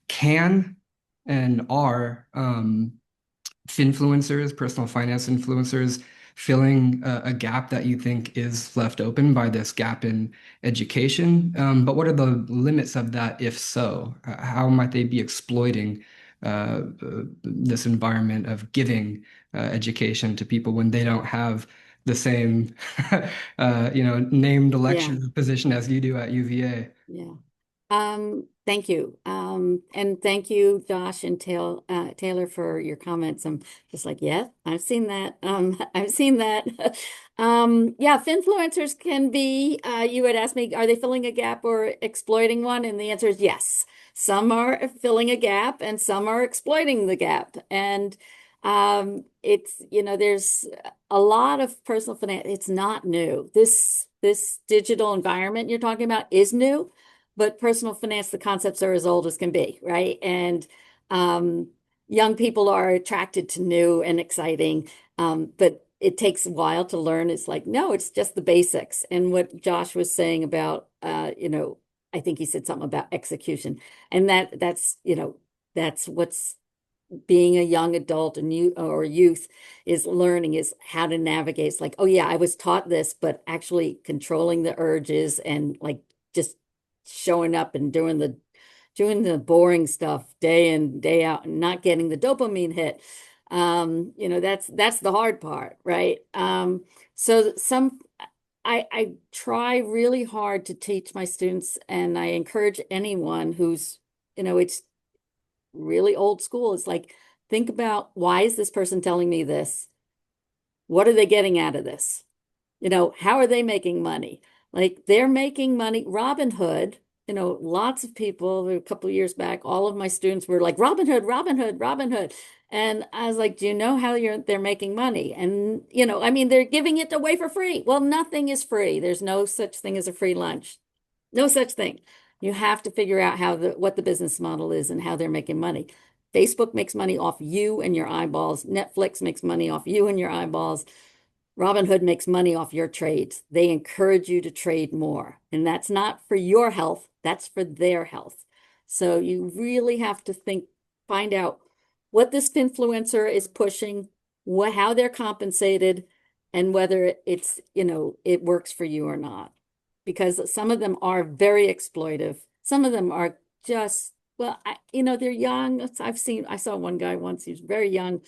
Speaker 5: Can and are finfluencers, personal finance influencers, filling a gap that you think is left open by this gap in education. But what are the limits of that, if so? How might they be exploiting this environment of giving education to people when they don't have the same, named
Speaker 2: Yeah.
Speaker 5: lecturer position as you do at UVA?
Speaker 2: Yeah. Thank you. And thank you, Josh and Taylor, for your comments. I'm just like, yeah, I've seen that. I've seen that. Yeah, finfluencers can be, you had asked me, are they filling a gap or exploiting one? And the answer is yes. Some are filling a gap and some are exploiting the gap. And there's a lot of personal finance. It's not new. This digital environment you're talking about is new. But personal finance, the concepts are as old as can be, right? And young people are attracted to new and exciting, but it takes a while to learn. It's like, no, it's just the basics. And what Josh was saying about, I think he said something about execution, and that's what's being a young adult and youth is learning, is how to navigate. It's like, oh yeah, I was taught this, but actually controlling the urges and like just showing up and doing the boring stuff day in, day out, and not getting the dopamine hit. That's the hard part, right? So I try really hard to teach my students, and I encourage anyone who's, it's really old school. It's like, think about, why is this person telling me this? What are they getting out of this? How are they making money? Like, they're making money. Robinhood, lots of people, a couple of years back, all of my students were like, Robinhood, Robinhood, Robinhood. And I was like, do you know how they're making money? And, they're giving it away for free. Well, nothing is free. There's no such thing as a free lunch. No such thing. You have to figure out what the business model is and how they're making money. Facebook makes money off you and your eyeballs. Netflix makes money off you and your eyeballs. Robinhood makes money off your trades. They encourage you to trade more. And that's not for your health, that's for their health. So you really have to find out what this influencer is pushing, how they're compensated, and whether it works for you or not. Because some of them are very exploitive. Some of them are just, well, they're young. I saw one guy once, he was very young,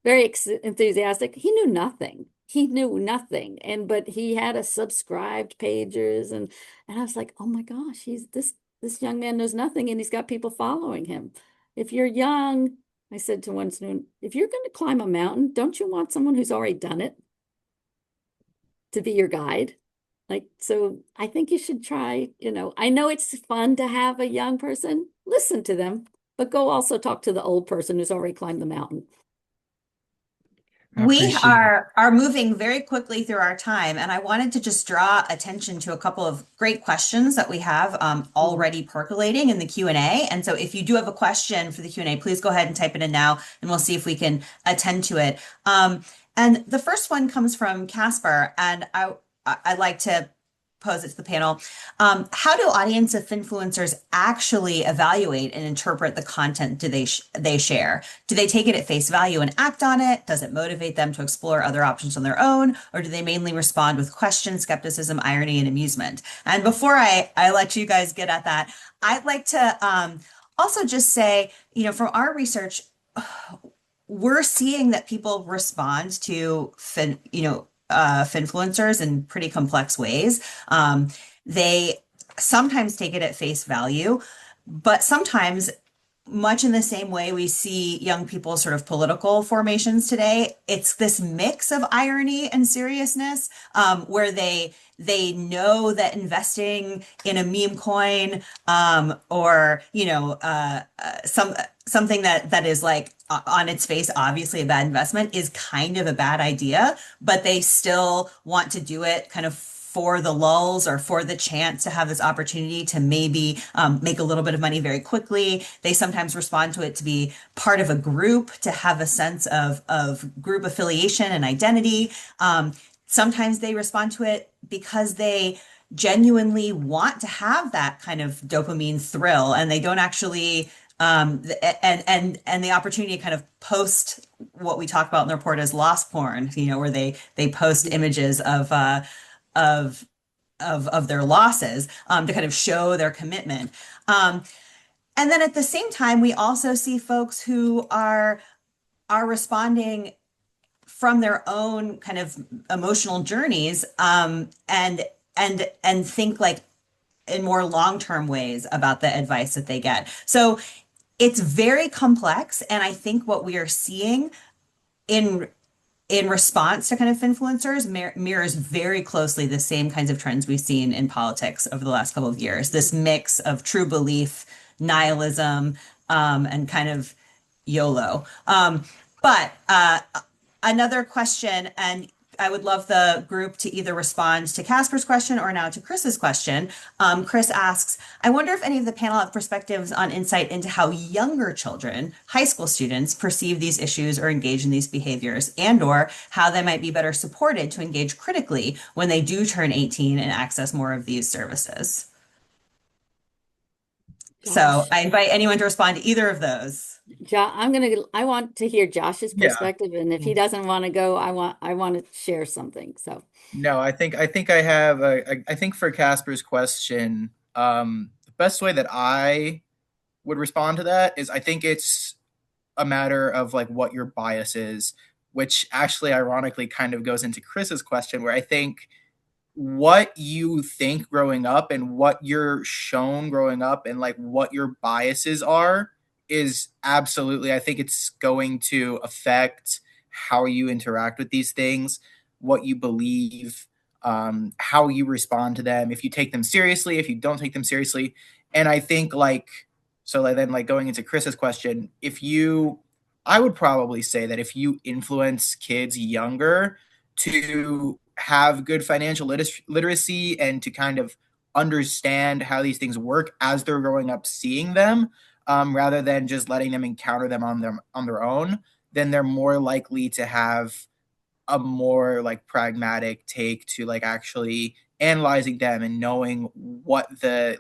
Speaker 2: very enthusiastic. He knew nothing. But he had a subscribed pages, and I was like, oh my gosh, this young man knows nothing, and he's got people following him. If you're young, I said to one student, if you're going to climb a mountain, don't you want someone who's already done it to be your guide? Like, so I think you should try, I know it's fun to have a young person, listen to them, but go also talk to the old person who's already climbed the mountain.
Speaker 5: I
Speaker 1: We
Speaker 5: appreciate
Speaker 1: are moving very quickly through our time, and I wanted to just draw attention to a couple of great questions that we have already percolating in the Q&A. And so if you do have a question for the Q&A, please go ahead and type it in now, and we'll see if we can attend to it. And the first one comes from Casper, and I'd like to pose it to the panel. How do audience of influencers actually evaluate and interpret the content they share? Do they take it at face value and act on it? Does it motivate them to explore other options on their own? Or do they mainly respond with questions, skepticism, irony, and amusement? And before I let you guys get at that, I'd like to also just say, from our research, we're seeing that people respond to finfluencers in pretty complex ways. They sometimes take it at face value, but sometimes, much in the same way we see young people's sort of political formations today, it's this mix of irony and seriousness, where they know that investing in a meme coin, or something that is like on its face obviously a bad investment is kind of a bad idea, but they still want to do it kind of for the lulz or for the chance to have this opportunity to maybe make a little bit of money very quickly. They sometimes respond to it to be part of a group, to have a sense of group affiliation and identity. Sometimes they respond to it because they genuinely want to have that kind of dopamine thrill, and they don't actually and the opportunity to kind of post what we talk about in the report as loss porn, where they post images of their losses to kind of show their commitment. And then at the same time, we also see folks who are responding from their own kind of emotional journeys, and think like in more long-term ways about the advice that they get. So it's very complex, and I think what we are seeing in response to kind of influencers mirrors very closely the same kinds of trends we've seen in politics over the last couple of years. This mix of true belief, nihilism, and kind of YOLO. But another question, and I would love the group to either respond to Casper's question or now to Chris's question. Chris asks, I wonder if any of the panel have perspectives on insight into how younger children, high school students, perceive these issues or engage in these behaviors, and or how they might be better supported to engage critically when they do turn 18 and access more of these services. So I invite anyone to respond to either of those.
Speaker 2: I want to hear Josh's perspective, and if he doesn't want to go, I want to share something. So
Speaker 4: no, I think I have I think for Casper's question, the best way that I would respond to that is I think it's a matter of like what your bias is, which actually ironically kind of goes into Chris's question, where I think what you think growing up and what you're shown growing up and like what your biases are is absolutely, I think it's going to affect how you interact with these things, what you believe, how you respond to them, if you take them seriously, if you don't take them seriously. And I think then going into Chris's question, I would probably say that if you influence kids younger to have good financial literacy and to kind of understand how these things work as they're growing up seeing them, rather than just letting them encounter them on their own, then they're more likely to have a more like pragmatic take to like actually analyzing them and knowing what the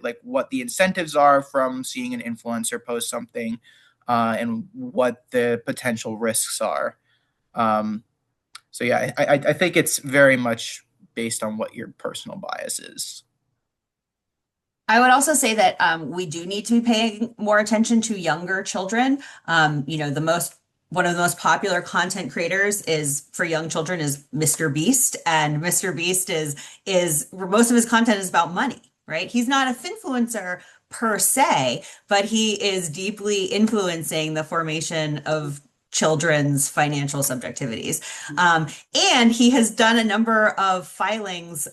Speaker 4: incentives are from seeing an influencer post something, and what the potential risks are. So yeah, I think it's very much based on what your personal bias is.
Speaker 1: I would also say that we do need to be paying more attention to younger children. One of the most popular content creators for young children is Mr. Beast, and Mr. Beast is most of his content is about money, right? He's not a finfluencer per se, but he is deeply influencing the formation of children's financial subjectivities. And he has done a number of filings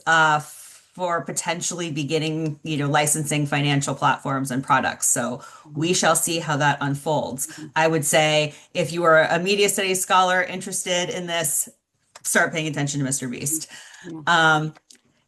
Speaker 1: for potentially beginning, licensing financial platforms and products. So we shall see how that unfolds. I would say if you are a media studies scholar interested in this, start paying attention to Mr. Beast.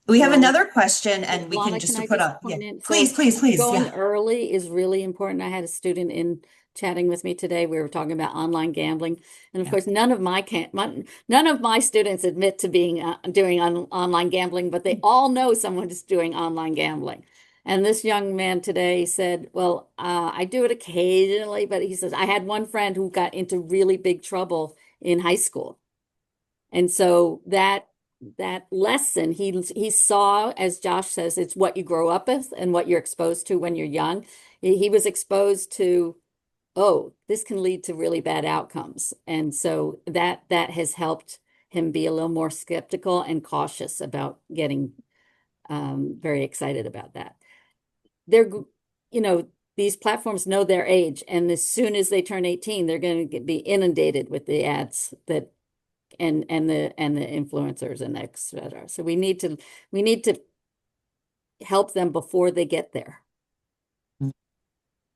Speaker 1: We have another question, and we
Speaker 2: Lana,
Speaker 1: can just
Speaker 2: can I
Speaker 1: put
Speaker 2: just
Speaker 1: up.
Speaker 2: point
Speaker 1: Yeah.
Speaker 2: in? So
Speaker 1: Please.
Speaker 2: going
Speaker 1: Yeah.
Speaker 2: early is really important. I had a student in chatting with me today. We were talking about online gambling, and of course, none of my students admit to being doing online gambling, but they all know someone who's doing online gambling. And this young man today said, "Well, I do it occasionally," but he says, "I had one friend who got into really big trouble in high school," and so that lesson he saw, as Josh says, it's what you grow up with and what you're exposed to when you're young. He was exposed to, oh, this can lead to really bad outcomes, and so that has helped him be a little more skeptical and cautious about getting very excited about that. These platforms know their age, and as soon as they turn 18, they're going to be inundated with the ads that and the influencers and etc. So we need to help them before they get there.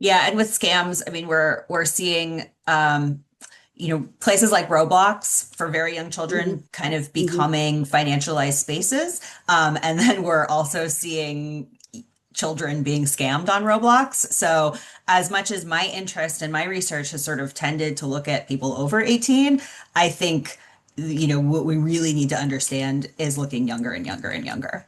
Speaker 1: Yeah, and with scams, I mean, we're seeing places like Roblox for very young children kind of becoming financialized spaces. And then we're also seeing children being scammed on Roblox. So as much as my interest and my research has sort of tended to look at people over 18, I think what we really need to understand is looking younger and younger and younger.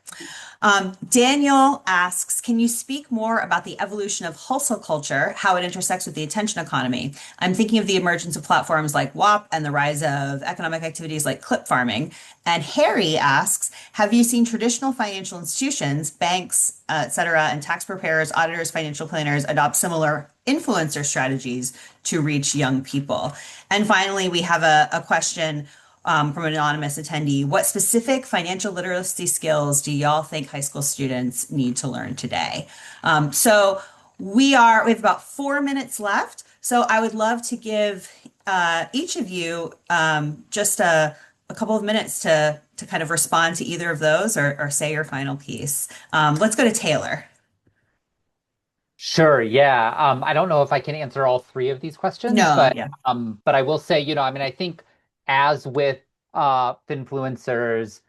Speaker 1: Daniel asks, can you speak more about the evolution of hustle culture, how it intersects with the attention economy? I'm thinking of the emergence of platforms like WAP and the rise of economic activities like clip farming. And Harry asks, have you seen traditional financial institutions, banks, et cetera, and tax preparers, auditors, financial planners adopt similar influencer strategies to reach young people? And finally, we have a question from an anonymous attendee. What specific financial literacy skills do y'all think high school students need to learn today? So we have about 4 minutes left. So I would love to give each of you just a couple of minutes to kind of respond to either of those or say your final piece. Let's go to Taylor.
Speaker 3: Sure, yeah. I don't know if I can answer all three of these questions,
Speaker 1: No, yeah.
Speaker 3: but I will say, I mean, I think as with Finfluencers,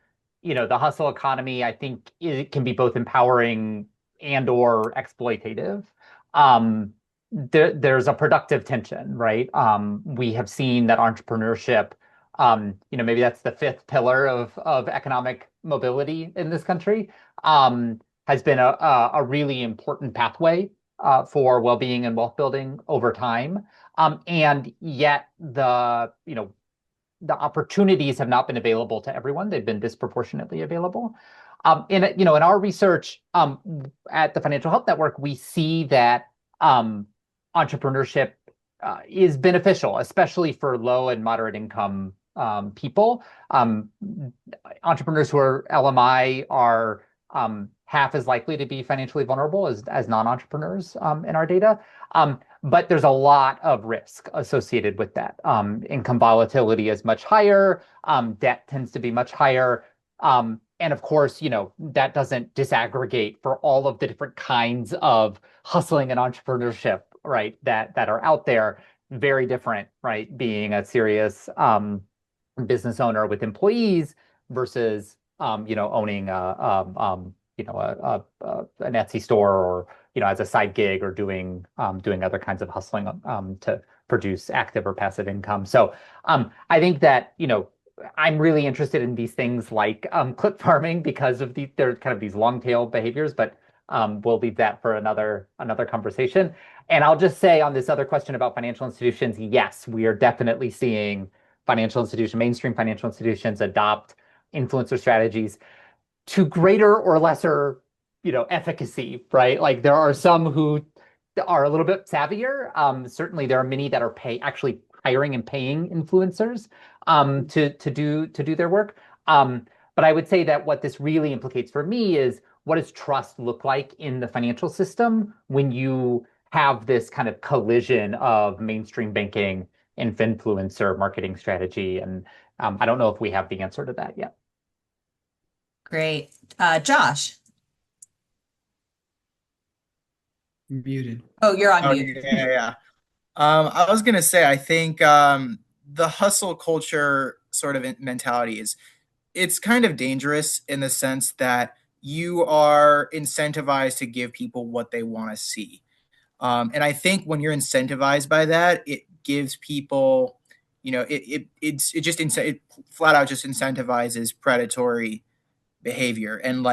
Speaker 3: the hustle economy, I think it can be both empowering and or exploitative. There's a productive tension, right? We have seen that entrepreneurship, maybe that's the fifth pillar of economic mobility in this country, has been a really important pathway for well-being and wealth building over time. And yet the opportunities have not been available to everyone. They've been disproportionately available. In our research at the Financial Health Network, we see that entrepreneurship is beneficial, especially for low and moderate income people. Entrepreneurs who are LMI are half as likely to be financially vulnerable as non-entrepreneurs in our data. But there's a lot of risk associated with that. Income volatility is much higher. Debt tends to be much higher. And of course, that doesn't disaggregate for all of the different kinds of hustling and entrepreneurship, right, that are out there. Very different, right, being a serious business owner with employees versus, owning an Etsy store or as a side gig or doing other kinds of hustling to produce active or passive income. So I think that I'm really interested in these things like clip farming because of they're kind of these long tail behaviors, but we'll leave that for another conversation. And I'll just say on this other question about financial institutions, yes, we are definitely seeing mainstream financial institutions adopt influencer strategies to greater or lesser efficacy, right? Like there are some who are a little bit savvier. Certainly there are many that are actually hiring and paying influencers to do their work. But I would say that what this really implicates for me is what does trust look like in the financial system when you have this kind of collision of mainstream banking and influencer marketing strategy? And I don't know if we have the answer to that yet.
Speaker 1: Great. Josh.
Speaker 5: Muted.
Speaker 1: Oh, you're on
Speaker 4: Oh,
Speaker 1: mute.
Speaker 4: yeah. I was gonna say, I think the hustle culture sort of mentality it's kind of dangerous in the sense that you are incentivized to give people what they want to see. And I think when you're incentivized by that, it gives people, it flat out just incentivizes predatory behavior. And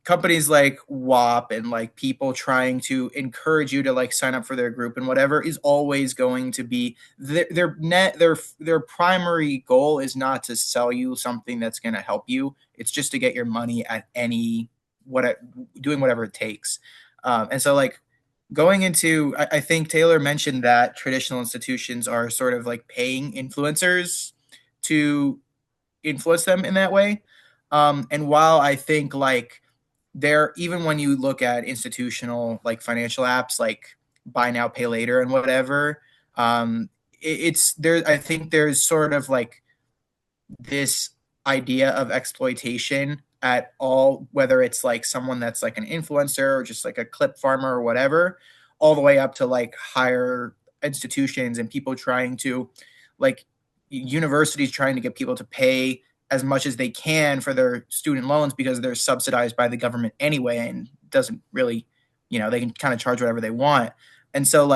Speaker 4: companies like WAP and people trying to encourage you to sign up for their group and whatever is always going to be their primary goal is not to sell you something that's going to help you. It's just to get your money at doing whatever it takes. And so going into, I think Taylor mentioned that traditional institutions are sort of paying influencers to influence them in that way. And while I think even when you look at institutional financial apps like buy now, pay later and whatever, it's there. I think there's sort of this idea of exploitation at all, whether it's someone that's an influencer or just a clip farmer or whatever, all the way up to higher institutions and people trying to universities trying to get people to pay as much as they can for their student loans because they're subsidized by the government anyway and doesn't really, they can kind of charge whatever they want. And so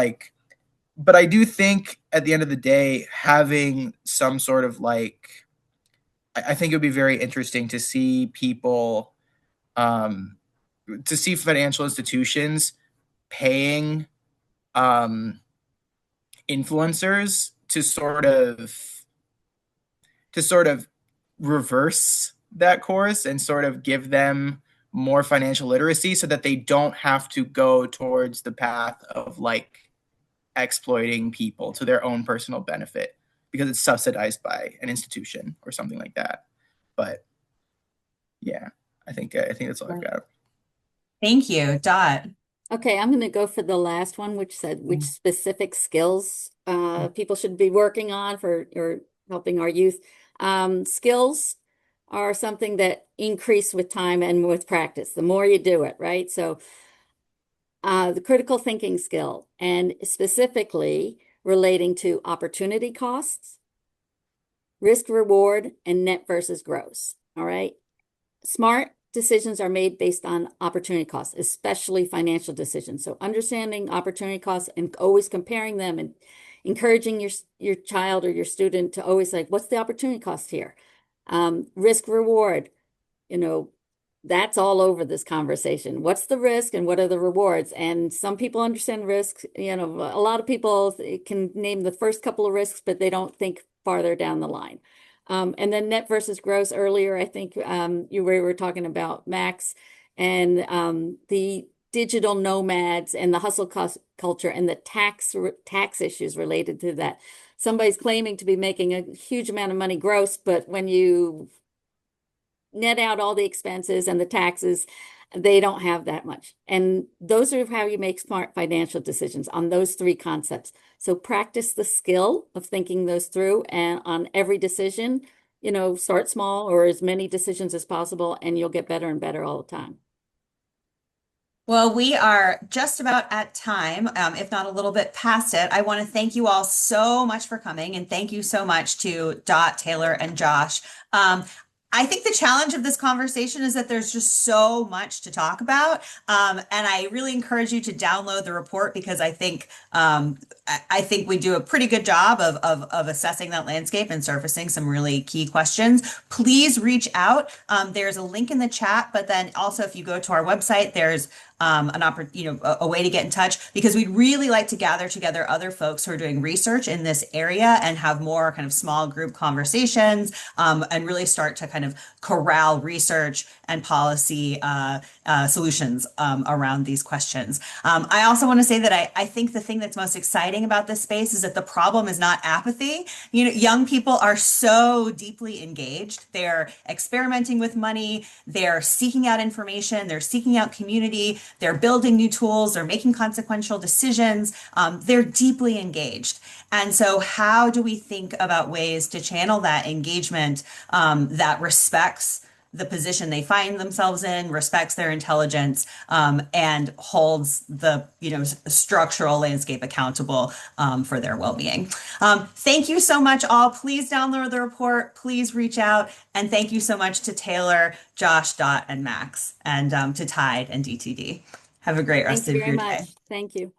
Speaker 4: but I do think at the end of the day, having some sort of I think it would be very interesting to see people to see financial institutions paying influencers to sort of reverse that course and sort of give them more financial literacy so that they don't have to go towards the path of like exploiting people to their own personal benefit because it's subsidized by an institution or something like that. But yeah, I think that's all I've got.
Speaker 1: Thank you, Dot.
Speaker 2: Okay, I'm going to go for the last one, which said which specific skills people should be working on for or helping our youth. Skills are something that increase with time and with practice. The more you do it, right? So the critical thinking skill, and specifically relating to opportunity costs, risk reward, and net versus gross. All right. Smart decisions are made based on opportunity costs, especially financial decisions. So understanding opportunity costs and always comparing them and encouraging your child or your student to always like, what's the opportunity cost here? Risk reward, that's all over this conversation. What's the risk and what are the rewards? And some people understand risk. A lot of people can name the first couple of risks, but they don't think farther down the line. And then net versus gross earlier, I think we were talking about Max and the digital nomads and the hustle culture and the tax issues related to that. Somebody's claiming to be making a huge amount of money gross, but when you net out all the expenses and the taxes, they don't have that much. And those are how you make smart financial decisions on those three concepts. So practice the skill of thinking those through, and on every decision, start small or as many decisions as possible, and you'll get better and better all the time.
Speaker 1: Well, we are just about at time, if not a little bit past it. I want to thank you all so much for coming, and thank you so much to Dot, Taylor, and Josh. I think the challenge of this conversation is that there's just so much to talk about. And I really encourage you to download the report because I think we do a pretty good job of assessing that landscape and surfacing some really key questions. Please reach out. There's a link in the chat, but then also if you go to our website, there's a way to get in touch, because we'd really like to gather together other folks who are doing research in this area and have more kind of small group conversations, and really start to kind of corral research and policy solutions around these questions. I also want to say that I think the thing that's most exciting about this space is that the problem is not apathy. Young people are so deeply engaged. They're experimenting with money. They're seeking out information. They're seeking out community. They're building new tools. They're making consequential decisions. They're deeply engaged. And so how do we think about ways to channel that engagement that respects the position they find themselves in, respects their intelligence, and holds the structural landscape accountable for their well-being. Thank you so much, all. Please download the report. Please reach out. And thank you so much to Taylor, Josh, Dot, and Max, and to TYDE and DTD. Have a great rest of your day.
Speaker 2: Thank you.